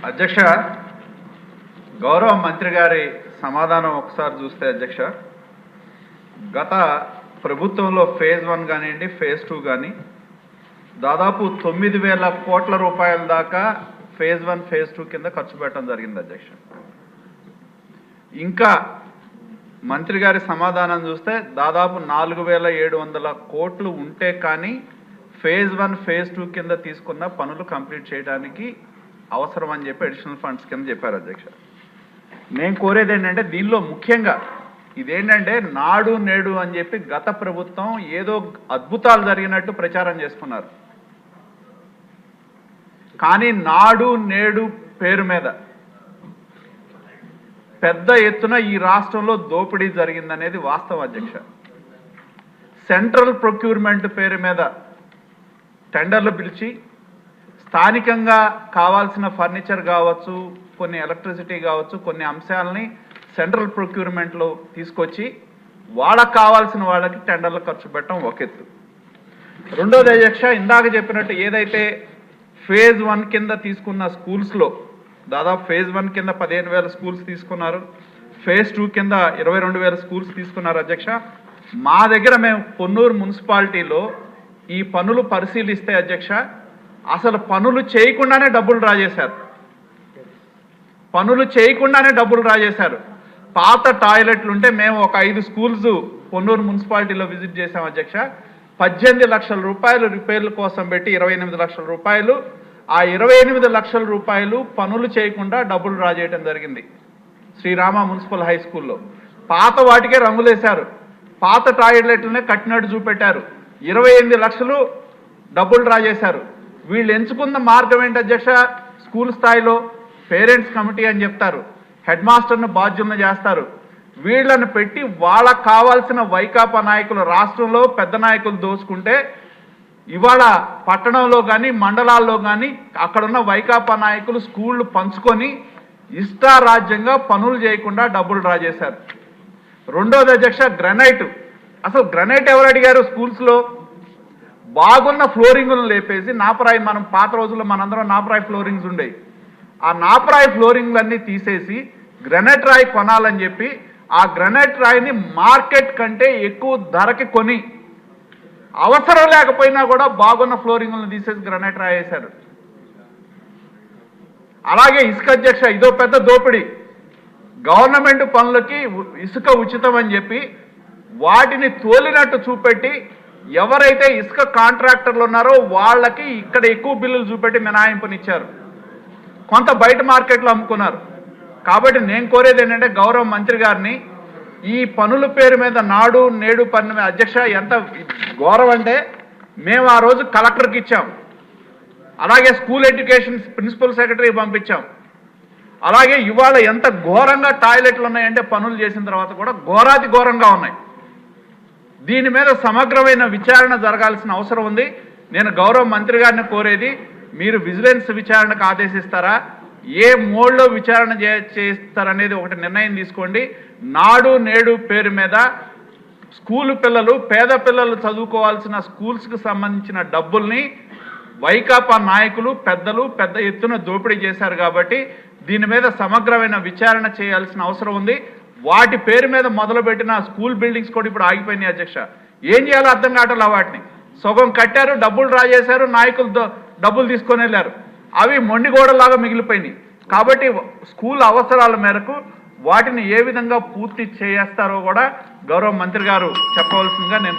అధ్యక్ష, గౌరవ మంత్రి గారి సమాధానం ఒకసారి చూస్తే అధ్యక్ష, గత ప్రభుత్వంలో ఫేజ్ 1 కానివ్వండి, ఫేజ్ 2 కానీ దాదాపు 9,000 కోట్ల రూపాయల దాకా ఫేజ్ 1, ఫేజ్ 2 కింద ఖర్చు పెట్టడం జరిగింది అధ్యక్ష. ఇంకా మంత్రి గారి సమాధానం చూస్తే దాదాపు 4,700 కోట్లు ఉంటే కానీ ఫేజ్ 1, ఫేజ్ 2 కింద తీసుకున్న పనులు కంప్లీట్ చేయడానికి అవసరం అని చెప్పి అడిషనల్ ఫండ్స్ కింద చెప్పారు అధ్యక్ష. నేను కోరేది ఏంటంటే దీనిలో ముఖ్యంగా ఇదేంటంటే నాడు నేడు అని చెప్పి గత ప్రభుత్వం ఏదో అద్భుతాలు జరిగినట్టు ప్రచారం చేసుకున్నారు. కానీ నాడు నేడు పేరు మీద పెద్ద ఎత్తున ఈ రాష్ట్రంలో దోపిడీ జరిగిందనేది వాస్తవం అధ్యక్ష. సెంట్రల్ ప్రొక్యూర్మెంట్ పేరు మీద టెండర్లు పిలిచి స్థానికంగా కావాల్సిన ఫర్నిచర్ కావచ్చు, కొన్ని ఎలక్ట్రిసిటీ కావచ్చు, కొన్ని అంశాలని సెంట్రల్ ప్రొక్యూర్మెంట్లో తీసుకొచ్చి వాళ్ళకు కావాల్సిన వాళ్ళకి టెండర్లు ఖర్చు పెట్టడం ఒక ఎత్తు. రెండోది అధ్యక్ష, ఇందాక చెప్పినట్టు ఏదైతే ఫేజ్ 1 కింద తీసుకున్న స్కూల్స్లో దాదాపు ఫేజ్ 1 కింద 15,000 స్కూల్స్ తీసుకున్నారు, ఫేజ్ 2 కింద 22,000 స్కూల్స్ తీసుకున్నారు అధ్యక్ష. మా దగ్గర మేము పొన్నూరు మున్సిపాలిటీలో ఈ పనులు పరిశీలిస్తే అధ్యక్ష, అసలు పనులు చేయకుండానే డబ్బులు డ్రా చేశారు. పాత టాయిలెట్లు ఉంటే మేము ఒక 5 స్కూల్స్ పొన్నూరు మున్సిపాలిటీలో విజిట్ చేశాం అధ్యక్ష. 18 లక్షల రూపాయలు రిపేర్ల కోసం పెట్టి 28 లక్షల రూపాయలు, ఆ 28 లక్షల రూపాయలు పనులు చేయకుండా డబ్బులు డ్రా చేయడం జరిగింది శ్రీరామ మున్సిపల్ హై స్కూల్లో. పాత వాటికే రంగులేశారు, పాత టాయిలెట్లనే కట్టినట్టు చూపెట్టారు, 28 లక్షలు డబ్బులు డ్రా చేశారు. వీళ్ళు ఎంచుకున్న మార్గం ఏంటి అధ్యక్ష? స్కూల్ స్థాయిలో పేరెంట్స్ కమిటీ అని చెప్తారు, హెడ్ మాస్టర్ను బాధ్యులను చేస్తారు. వీళ్ళని పెట్టి వాళ్ళకు కావాల్సిన వైకాపా నాయకులు రాష్ట్రంలో పెద్ద నాయకులు దోచుకుంటే ఇవాళ పట్టణంలో కానీ మండలాల్లో కానీ అక్కడున్న వైకాపా నాయకులు స్కూళ్ళు పంచుకొని ఇష్టారాజ్యంగా పనులు చేయకుండా డబ్బులు డ్రా చేశారు. రెండోది అధ్యక్ష, గ్రనైట్. అసలు గ్రనైట్ ఎవరు అడిగారు? స్కూల్స్లో బాగున్న ఫ్లోరింగ్లను లేపేసి నాపరాయి, మనం పాత రోజుల్లో మనందరం నాపరాయి ఫ్లోరింగ్స్ ఉండేవి, ఆ నాపరాయి ఫ్లోరింగ్లన్నీ తీసేసి గ్రనైట్ రాయి కొనాలని చెప్పి ఆ గ్రనైట్ రాయిని మార్కెట్ కంటే ఎక్కువ ధరకి కొని అవసరం లేకపోయినా కూడా బాగున్న ఫ్లోరింగ్లను తీసేసి గ్రనైట్ రాయి వేశారు. అలాగే ఇసుక అధ్యక్ష, ఇదో పెద్ద దోపిడీ. గవర్నమెంట్ పనులకి ఇసుక ఉచితం అని చెప్పి వాటిని తోలినట్టు చూపెట్టి ఎవరైతే ఇసుక కాంట్రాక్టర్లు ఉన్నారో వాళ్ళకి ఇక్కడ ఎక్కువ బిల్లులు చూపెట్టి మినహాయింపునిచ్చారు, కొంత బయట మార్కెట్లో అమ్ముకున్నారు. కాబట్టి నేను కోరేది ఏంటంటే గౌరవ మంత్రి గారిని ఈ పనుల పేరు మీద నాడు నేడు పన్ను మీద అధ్యక్ష ఎంత ఘోరం అంటే మేము ఆ రోజు కలెక్టర్కి ఇచ్చాం, అలాగే స్కూల్ ఎడ్యుకేషన్ ప్రిన్సిపల్ సెక్రటరీ పంపించాం. అలాగే ఇవాళ ఎంత ఘోరంగా టాయిలెట్లు ఉన్నాయంటే పనులు చేసిన తర్వాత కూడా ఘోరాతి ఘోరంగా ఉన్నాయి. దీని మీద సమగ్రమైన విచారణ జరగాల్సిన అవసరం ఉంది. నేను గౌరవ మంత్రి గారిని కోరేది, మీరు విజిలెన్స్ విచారణకు ఆదేశిస్తారా, ఏ మోడ్లో విచారణ చేస్తారనేది ఒకటి నిర్ణయం తీసుకోండి. నాడు నేడు పేరు మీద స్కూలు పిల్లలు, పేద పిల్లలు చదువుకోవాల్సిన స్కూల్స్కి సంబంధించిన డబ్బుల్ని వైకాపా నాయకులు పెద్దలు పెద్ద ఎత్తున దోపిడీ చేశారు. కాబట్టి దీని మీద సమగ్రమైన విచారణ చేయాల్సిన అవసరం ఉంది. వాటి పేరు మీద మొదలుపెట్టిన స్కూల్ బిల్డింగ్స్ కూడా ఇప్పుడు ఆగిపోయినాయి అధ్యక్ష. ఏం చేయాలో అర్థం కావట్లా. వాటిని సగం కట్టారు, డబ్బులు డ్రా చేశారు, నాయకులు డబ్బులు తీసుకొని వెళ్ళారు, అవి మొండిగోడలాగా మిగిలిపోయినాయి. కాబట్టి స్కూల్ అవసరాల మేరకు వాటిని ఏ విధంగా పూర్తి చేస్తారో కూడా గౌరవ మంత్రి గారు చెప్పవలసిందిగా నేను